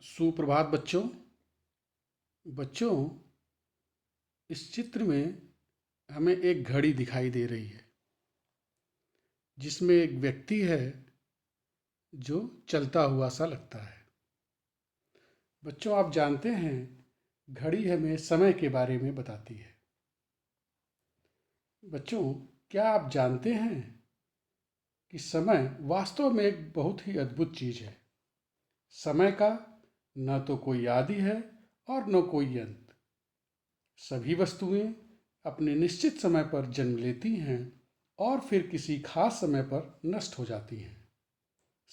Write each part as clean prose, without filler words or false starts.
सुप्रभात बच्चों। बच्चों, इस चित्र में हमें एक घड़ी दिखाई दे रही है जिसमें एक व्यक्ति है जो चलता हुआ सा लगता है। बच्चों, आप जानते हैं घड़ी हमें समय के बारे में बताती है। बच्चों, क्या आप जानते हैं कि समय वास्तव में एक बहुत ही अद्भुत चीज़ है। समय का न तो कोई आदि है और न कोई अंत। सभी वस्तुएं अपने निश्चित समय पर जन्म लेती हैं और फिर किसी खास समय पर नष्ट हो जाती हैं।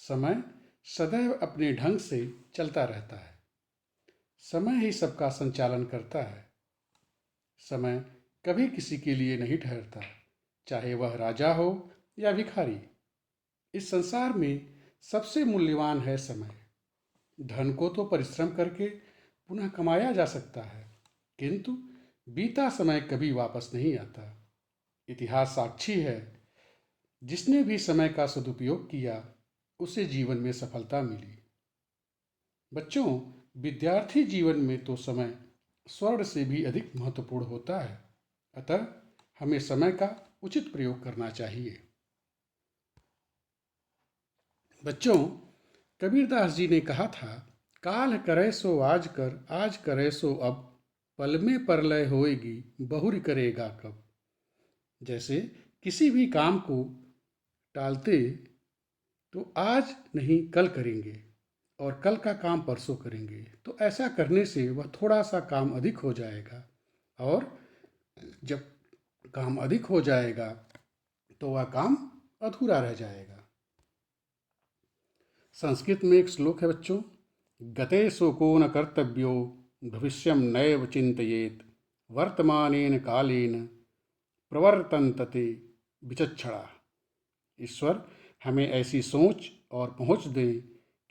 समय सदैव अपने ढंग से चलता रहता है। समय ही सबका संचालन करता है। समय कभी किसी के लिए नहीं ठहरता, चाहे वह राजा हो या भिखारी। इस संसार में सबसे मूल्यवान है समय। धन को तो परिश्रम करके पुनः कमाया जा सकता है, किंतु बीता समय कभी वापस नहीं आता। इतिहास साक्षी है, जिसने भी समय का सदुपयोग किया उसे जीवन में सफलता मिली। बच्चों, विद्यार्थी जीवन में तो समय स्वर्ण से भी अधिक महत्वपूर्ण होता है। अतः हमें समय का उचित प्रयोग करना चाहिए। बच्चों, कबीरदास जी ने कहा था, काल करे सो आज करे सो अब, पल में परलय होएगी, बहुरी करेगा कब। जैसे किसी भी काम को टालते तो आज नहीं कल करेंगे और कल का काम परसों करेंगे, तो ऐसा करने से वह थोड़ा सा काम अधिक हो जाएगा और जब काम अधिक हो जाएगा तो वह काम अधूरा रह जाएगा। संस्कृत में एक श्लोक है बच्चों, गते शोको न कर्तव्यो भविष्यम नैव चिंतयेत वर्तमानेन कालेन प्रवर्तन्ते विचक्षणा। ईश्वर हमें ऐसी सोच और पहुँच दें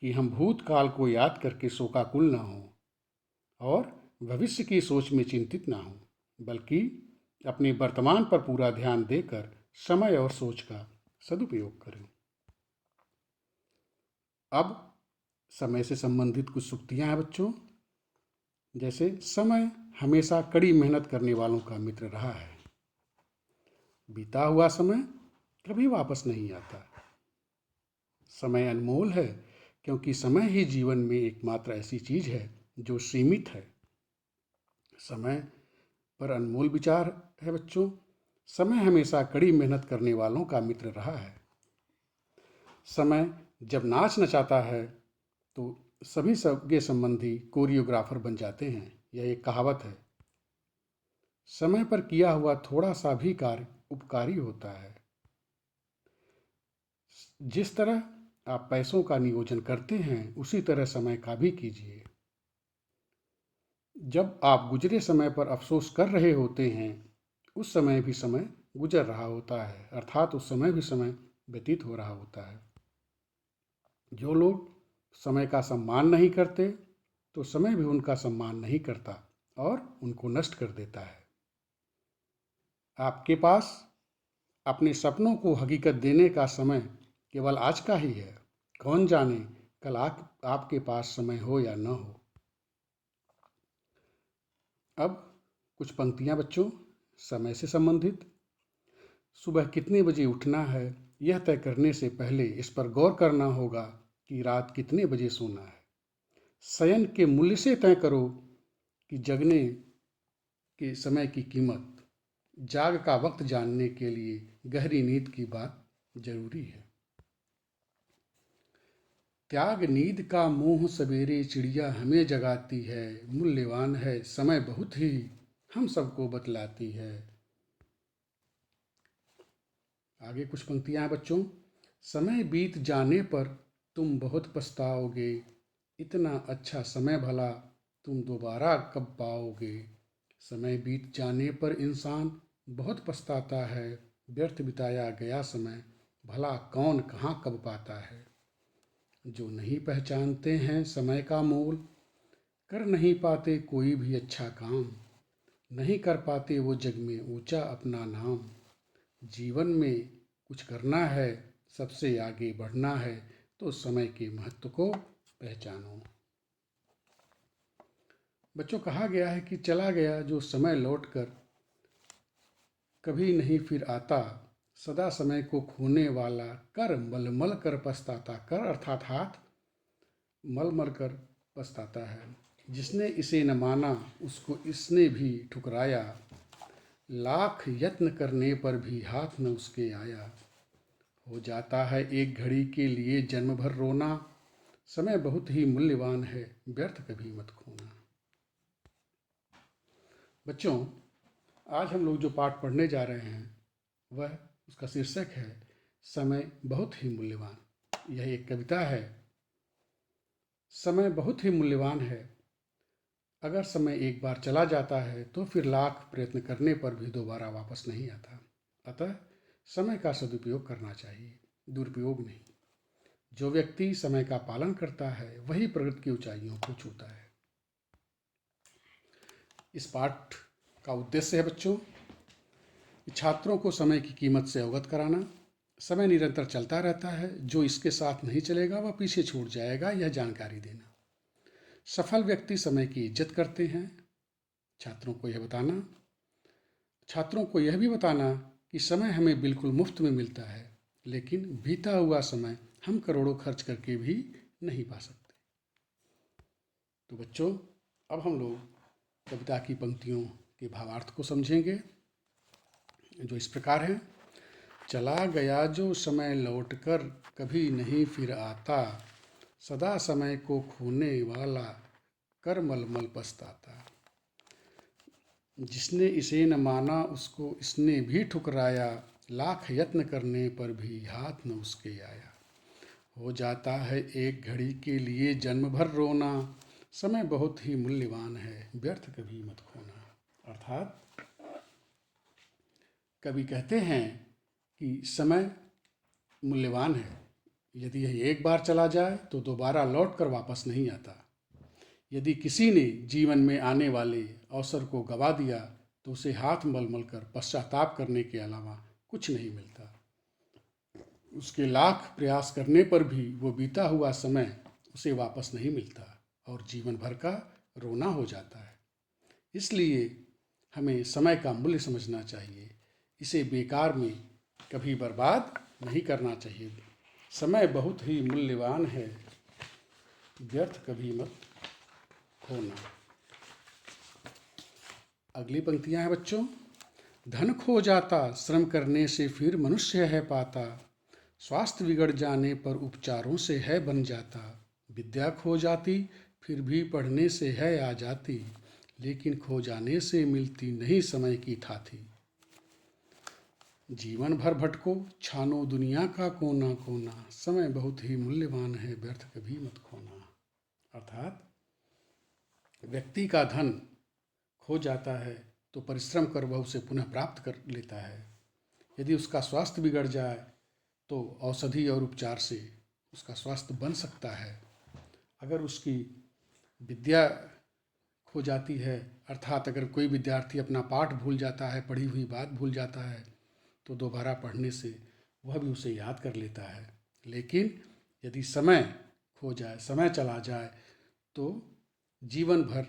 कि हम भूतकाल को याद करके शोकाकुल न हों और भविष्य की सोच में चिंतित ना हों, बल्कि अपने वर्तमान पर पूरा ध्यान देकर समय और सोच का सदुपयोग करें। अब समय से संबंधित कुछ सूक्तियाँ हैं बच्चों। जैसे, समय हमेशा कड़ी मेहनत करने वालों का मित्र रहा है। बीता हुआ समय कभी वापस नहीं आता। समय अनमोल है, क्योंकि समय ही जीवन में एकमात्र ऐसी चीज है जो सीमित है। समय पर अनमोल विचार है बच्चों। समय हमेशा कड़ी मेहनत करने वालों का मित्र रहा है। समय जब नाच नचाता है तो सभी सगे संबंधी कोरियोग्राफर बन जाते हैं। यह एक कहावत है। समय पर किया हुआ थोड़ा सा भी कार्य उपकारी होता है। जिस तरह आप पैसों का नियोजन करते हैं, उसी तरह समय का भी कीजिए। जब आप गुजरे समय पर अफसोस कर रहे होते हैं, उस समय भी समय गुजर रहा होता है, अर्थात उस समय भी समय व्यतीत हो रहा होता है। जो लोग समय का सम्मान नहीं करते, तो समय भी उनका सम्मान नहीं करता और उनको नष्ट कर देता है। आपके पास अपने सपनों को हकीकत देने का समय केवल आज का ही है। कौन जाने कल आपके पास समय हो या न हो। अब कुछ पंक्तियां बच्चों समय से संबंधित। सुबह कितने बजे उठना है, यह तय करने से पहले इस पर गौर करना होगा कि रात कितने बजे सोना है। शयन के मूल्य से तय करो कि जगने के समय की कीमत। जाग का वक्त जानने के लिए गहरी नींद की बात जरूरी है। त्याग नींद का मोह सवेरे चिड़िया हमें जगाती है, मूल्यवान है समय बहुत ही हम सबको बतलाती है। आगे कुछ पंक्तियां हैं बच्चों। समय बीत जाने पर तुम बहुत पछताओगे, इतना अच्छा समय भला तुम दोबारा कब पाओगे। समय बीत जाने पर इंसान बहुत पछताता है। व्यर्थ बिताया गया समय भला कौन कहाँ कब पाता है। जो नहीं पहचानते हैं समय का मोल, कर नहीं पाते कोई भी अच्छा काम। नहीं कर पाते वो जग में ऊंचा अपना नाम। जीवन में कुछ करना है, सबसे आगे बढ़ना है, तो समय के महत्व को पहचानो। बच्चों, कहा गया है कि चला गया जो समय लौट कर कभी नहीं फिर आता, सदा समय को खोने वाला कर मल मल कर पछताता। कर अर्थात हाथ, मल मल कर पछताता है। जिसने इसे न माना उसको इसने भी ठुकराया, लाख यत्न करने पर भी हाथ न उसके आया। हो जाता है एक घड़ी के लिए जन्म भर रोना, समय बहुत ही मूल्यवान है, व्यर्थ कभी मत खोना। बच्चों, आज हम लोग जो पाठ पढ़ने जा रहे हैं वह उसका शीर्षक है समय बहुत ही मूल्यवान। यह एक कविता है। समय बहुत ही मूल्यवान है। अगर समय एक बार चला जाता है तो फिर लाख प्रयत्न करने पर भी दोबारा वापस नहीं आता। अतः समय का सदुपयोग करना चाहिए, दुरुपयोग नहीं। जो व्यक्ति समय का पालन करता है वही प्रगति की ऊंचाइयों को छूता है। इस पाठ का उद्देश्य है बच्चों, छात्रों को समय की कीमत से अवगत कराना। समय निरंतर चलता रहता है, जो इसके साथ नहीं चलेगा वह पीछे छूट जाएगा, यह जानकारी देना। सफल व्यक्ति समय की इज्जत करते हैं। छात्रों को यह भी बताना कि समय हमें बिल्कुल मुफ्त में मिलता है, लेकिन बीता हुआ समय हम करोड़ों खर्च करके भी नहीं पा सकते। तो बच्चों, अब हम लोग कविता की पंक्तियों के भावार्थ को समझेंगे, जो इस प्रकार है। चला गया जो समय लौट कर कभी नहीं फिर आता, सदा समय को खोने वाला कर मल मल पछताता। जिसने इसे न माना उसको इसने भी ठुकराया, लाख यत्न करने पर भी हाथ न उसके आया। हो जाता है एक घड़ी के लिए जन्म भर रोना, समय बहुत ही मूल्यवान है, व्यर्थ कभी मत खोना। अर्थात कवि कहते हैं कि समय मूल्यवान है। यदि यह एक बार चला जाए तो दोबारा लौट कर वापस नहीं आता। यदि किसी ने जीवन में आने वाले अवसर को गंवा दिया तो उसे हाथ मल मल कर पश्चाताप करने के अलावा कुछ नहीं मिलता। उसके लाख प्रयास करने पर भी वो बीता हुआ समय उसे वापस नहीं मिलता और जीवन भर का रोना हो जाता है। इसलिए हमें समय का मूल्य समझना चाहिए, इसे बेकार में कभी बर्बाद नहीं करना चाहिए। समय बहुत ही मूल्यवान है, व्यर्थ कभी मत खोना। अगली पंक्तियां हैं बच्चों। धन खो जाता श्रम करने से फिर मनुष्य है पाता, स्वास्थ्य बिगड़ जाने पर उपचारों से है बन जाता। विद्या खो जाती फिर भी पढ़ने से है आ जाती, लेकिन खो जाने से मिलती नहीं समय की ठाठी। जीवन भर भटको छानो दुनिया का कोना कोना, समय बहुत ही मूल्यवान है, व्यर्थ कभी मत खोना। अर्थात व्यक्ति का धन खो जाता है तो परिश्रम कर वह उसे पुनः प्राप्त कर लेता है। यदि उसका स्वास्थ्य बिगड़ जाए तो औषधि और उपचार से उसका स्वास्थ्य बन सकता है। अगर उसकी विद्या खो जाती है, अर्थात अगर कोई विद्यार्थी अपना पाठ भूल जाता है, पढ़ी हुई बात भूल जाता है, तो दोबारा पढ़ने से वह भी उसे याद कर लेता है। लेकिन यदि समय खो जाए, समय चला जाए, तो जीवन भर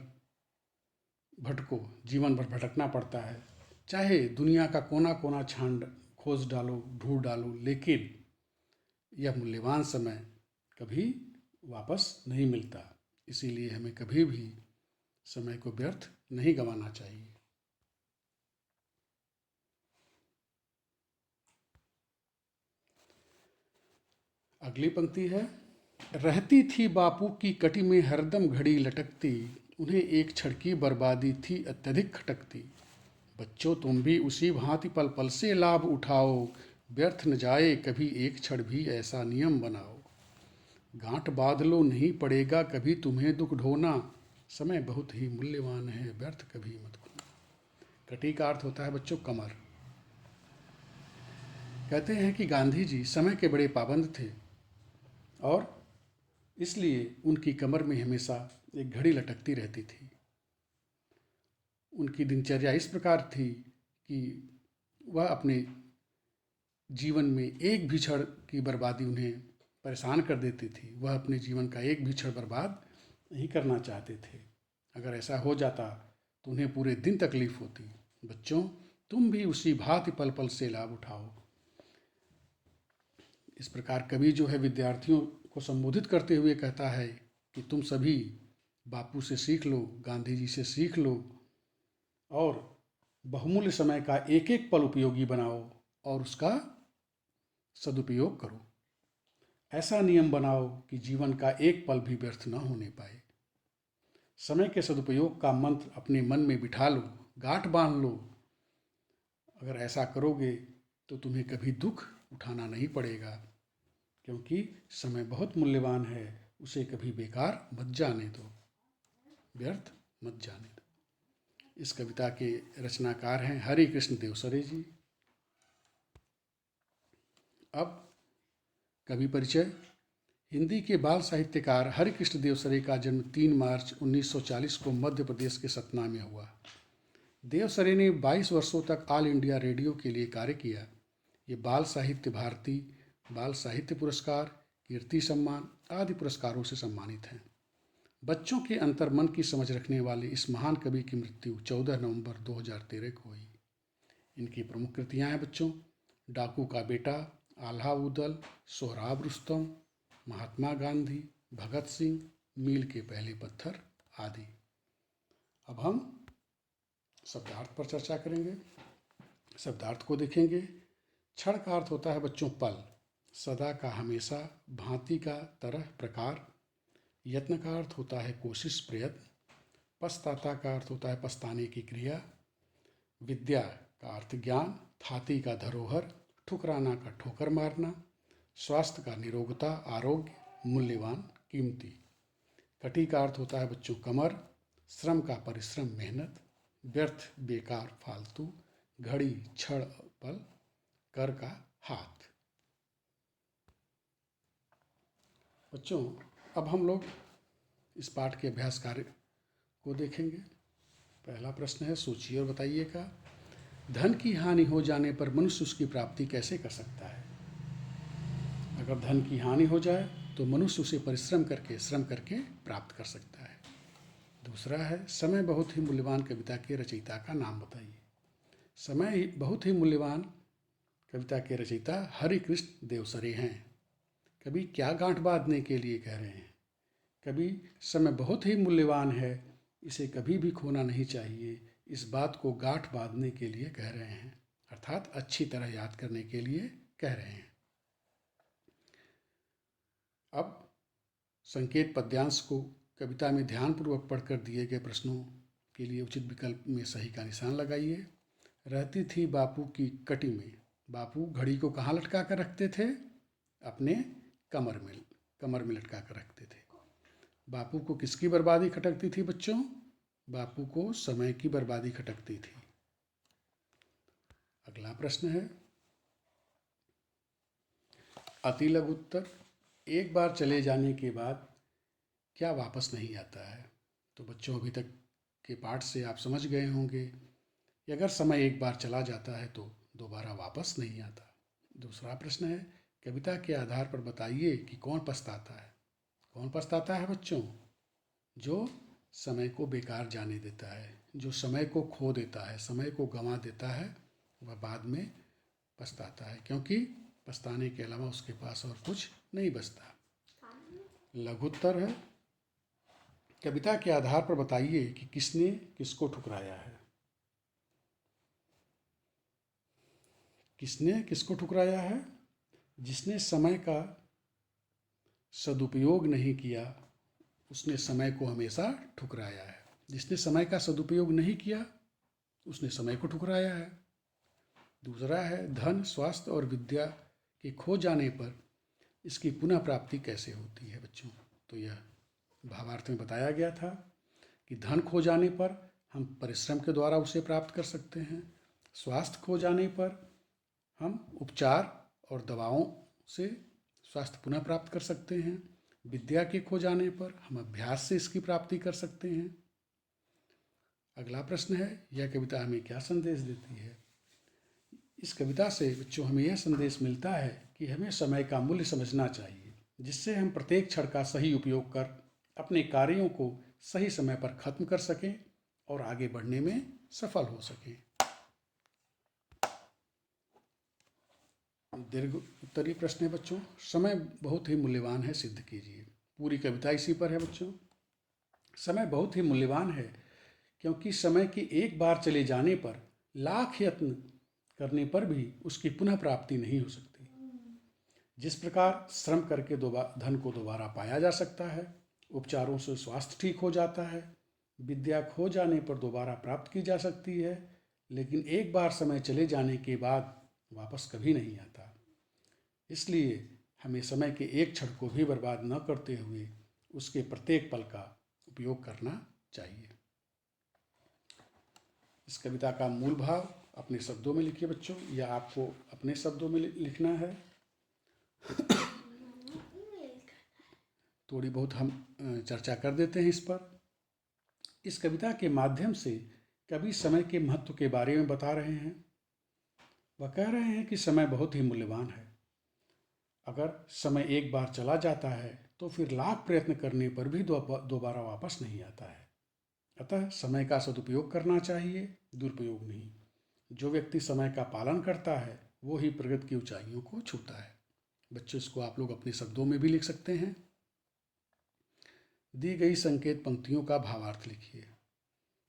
भटकना पड़ता है। चाहे दुनिया का कोना कोना खोज डालो, ढूंढ डालो, लेकिन यह मूल्यवान समय कभी वापस नहीं मिलता। इसीलिए हमें कभी भी समय को व्यर्थ नहीं गंवाना चाहिए। अगली पंक्ति है। रहती थी बापू की कटी में हरदम घड़ी लटकती, उन्हें एक क्षण की बर्बादी थी अत्यधिक खटकती। बच्चों, तुम भी उसी भांति पल पल से लाभ उठाओ, व्यर्थ न जाए कभी एक क्षण भी, ऐसा नियम बनाओ। गांठ बांध लो नहीं पड़ेगा कभी तुम्हें दुख ढोना, समय बहुत ही मूल्यवान है, व्यर्थ कभी मत खोना। कटी का अर्थ होता है बच्चों कमर। कहते हैं कि गांधी जी समय के बड़े पाबंद थे और इसलिए उनकी कमर में हमेशा एक घड़ी लटकती रहती थी। उनकी दिनचर्या इस प्रकार थी कि वह अपने जीवन में एक भी क्षण की बर्बादी उन्हें परेशान कर देती थी। वह अपने जीवन का एक भी क्षण बर्बाद नहीं करना चाहते थे। अगर ऐसा हो जाता तो उन्हें पूरे दिन तकलीफ होती। बच्चों, तुम भी उसी भांति पल पल से लाभ उठाओ। इस प्रकार कवि जो है विद्यार्थियों को संबोधित करते हुए कहता है कि तुम सभी बापू से सीख लो, गांधी जी से सीख लो और बहुमूल्य समय का एक एक पल उपयोगी बनाओ और उसका सदुपयोग करो। ऐसा नियम बनाओ कि जीवन का एक पल भी व्यर्थ न होने पाए। समय के सदुपयोग का मंत्र अपने मन में बिठा लो, गांठ बांध लो। अगर ऐसा करोगे तो तुम्हें कभी दुख उठाना नहीं पड़ेगा, क्योंकि समय बहुत मूल्यवान है, उसे कभी बेकार मत जाने दो, व्यर्थ मत जाने दो। इस कविता के रचनाकार हैं हरि कृष्ण देवसरे जी। अब कवि परिचय। हिंदी के बाल साहित्यकार हरि कृष्ण देवसरे का जन्म 3 मार्च 1940 को मध्य प्रदेश के सतना में हुआ। देवसरे ने 22 वर्षों तक ऑल इंडिया रेडियो के लिए कार्य किया। ये बाल साहित्य भारती, बाल साहित्य पुरस्कार, कीर्ति सम्मान आदि पुरस्कारों से सम्मानित हैं। बच्चों के अंतर्मन की समझ रखने वाले इस महान कवि की मृत्यु 14 नवंबर 2013 को हुई। इनकी प्रमुख कृतियाँ हैं बच्चों: डाकू का बेटा, आल्हा उदल, सोहराब रुस्तम, महात्मा गांधी, भगत सिंह, मील के पहले पत्थर आदि। अब हम शब्दार्थ पर चर्चा करेंगे। शब्दार्थ को देखेंगे। क्षण का अर्थ होता है बच्चों पल, सदा का हमेशा, भांति का तरह प्रकार। यत्न का अर्थ होता है कोशिश प्रयत्न। पछताता का अर्थ होता है पछताने की क्रिया। विद्या का अर्थ ज्ञान, थाती का धरोहर, ठुकराना का ठोकर मारना। स्वास्थ्य का निरोगता, आरोग्य, मूल्यवान, कीमती। कटी का अर्थ होता है बच्चों कमर। श्रम का परिश्रम, मेहनत। व्यर्थ, बेकार, फालतू। घड़ी, क्षण, पल। कर का हाथ। बच्चों, अब हम लोग इस पाठ के अभ्यास कार्य को देखेंगे। पहला प्रश्न है, सोचिए और बताइएगा। धन की हानि हो जाने पर मनुष्य उसकी प्राप्ति कैसे कर सकता है? अगर धन की हानि हो जाए तो मनुष्य उसे परिश्रम करके, श्रम करके प्राप्त कर सकता है। दूसरा है, समय बहुत ही मूल्यवान कविता के रचयिता का नाम बताइए। समय बहुत ही मूल्यवान कविता के रचयिता हरि कृष्ण देवसरे हैं। कवि क्या गांठ बांधने के लिए कह रहे हैं? कवि समय बहुत ही मूल्यवान है, इसे कभी भी खोना नहीं चाहिए, इस बात को गांठ बांधने के लिए कह रहे हैं, अर्थात अच्छी तरह याद करने के लिए कह रहे हैं। अब संकेत पद्यांश को कविता में ध्यानपूर्वक पढ़कर दिए गए प्रश्नों के लिए उचित विकल्प में सही का निशान लगाइए। रहती थी बापू की कटी में। बापू घड़ी को कहाँ लटका कर रखते थे? अपने कमर में लटका कर रखते थे। बापू को किसकी बर्बादी खटकती थी बच्चों? बापू को समय की बर्बादी खटकती थी। अगला प्रश्न है, अति लघु उत्तर। एक बार चले जाने के बाद क्या वापस नहीं आता है? तो बच्चों, अभी तक के पाठ से आप समझ गए होंगे कि अगर समय एक बार चला जाता है तो दोबारा वापस नहीं आता। दूसरा प्रश्न है, कविता के आधार पर बताइए कि कौन पछताता है? कौन पछताता है बच्चों? जो समय को बेकार जाने देता है, जो समय को खो देता है, समय को गंवा देता है, वह बाद में पछताता है, क्योंकि पछताने के अलावा उसके पास और कुछ नहीं बचता। लघुत्तर है, कविता के आधार पर बताइए कि किसने किसको ठुकराया है। किसने किसको ठुकराया है? जिसने समय का सदुपयोग नहीं किया उसने समय को हमेशा ठुकराया है। जिसने समय का सदुपयोग नहीं किया उसने समय को ठुकराया है। दूसरा है, धन, स्वास्थ्य और विद्या के खो जाने पर इसकी पुनः प्राप्ति कैसे होती है बच्चों? तो यह भावार्थ में बताया गया था कि धन खो जाने पर हम परिश्रम के द्वारा उसे प्राप्त कर सकते हैं। स्वास्थ्य खो जाने पर हम उपचार और दवाओं से स्वास्थ्य पुनः प्राप्त कर सकते हैं। विद्या के खो जाने पर हम अभ्यास से इसकी प्राप्ति कर सकते हैं। अगला प्रश्न है, यह कविता हमें क्या संदेश देती है? इस कविता से बच्चों हमें यह संदेश मिलता है कि हमें समय का मूल्य समझना चाहिए, जिससे हम प्रत्येक क्षण का सही उपयोग कर अपने कार्यों को सही समय पर खत्म कर सकें और आगे बढ़ने में सफल हो सकें। दीर्घ उत्तरीय प्रश्न है बच्चों। समय बहुत ही मूल्यवान है, सिद्ध कीजिए। पूरी कविता इसी पर है बच्चों। समय बहुत ही मूल्यवान है क्योंकि समय के एक बार चले जाने पर लाख यत्न करने पर भी उसकी पुनः प्राप्ति नहीं हो सकती। जिस प्रकार श्रम करके धन को दोबारा पाया जा सकता है, उपचारों से स्वास्थ्य ठीक हो जाता है, विद्या खो जाने पर दोबारा प्राप्त की जा सकती है, लेकिन एक बार समय चले जाने के बाद वापस कभी नहीं आता। इसलिए हमें समय के एक क्षण को भी बर्बाद न करते हुए उसके प्रत्येक पल का उपयोग करना चाहिए। इस कविता का मूल भाव अपने शब्दों में लिखिए बच्चों, या आपको अपने शब्दों में लिखना है। थोड़ी बहुत हम चर्चा कर देते हैं इस पर। इस कविता के माध्यम से कवि समय के महत्व के बारे में बता रहे हैं। वह कह रहे हैं कि समय बहुत ही मूल्यवान है। अगर समय एक बार चला जाता है तो फिर लाख प्रयत्न करने पर भी दोबारा वापस नहीं आता है। अतः समय का सदुपयोग करना चाहिए, दुरुपयोग नहीं। जो व्यक्ति समय का पालन करता है वो ही प्रगति की ऊंचाइयों को छूता है। बच्चों, इसको आप लोग अपने शब्दों में भी लिख सकते हैं। दी गई संकेत पंक्तियों का भावार्थ लिखिए।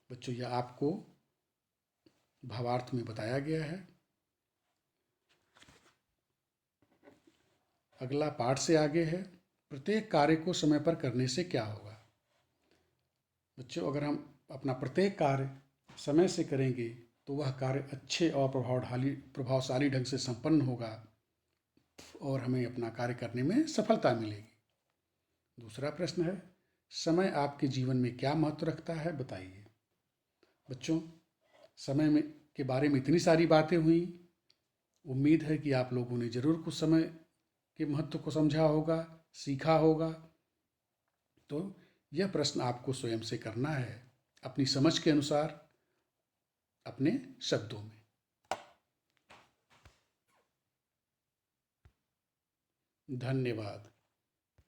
बच्चों, यह आपको भावार्थ में बताया गया है। अगला पाठ से आगे है, प्रत्येक कार्य को समय पर करने से क्या होगा। बच्चों, अगर हम अपना प्रत्येक कार्य समय से करेंगे तो वह कार्य अच्छे और प्रभावशाली ढंग से संपन्न होगा और हमें अपना कार्य करने में सफलता मिलेगी। दूसरा प्रश्न है, समय आपके जीवन में क्या महत्व रखता है, बताइए। बच्चों, समय में के बारे में इतनी सारी बातें हुई। उम्मीद है कि आप लोगों ने ज़रूर कुछ समय के महत्व को समझा होगा, सीखा होगा। तो यह प्रश्न आपको स्वयं से करना है, अपनी समझ के अनुसार, अपने शब्दों में। धन्यवाद।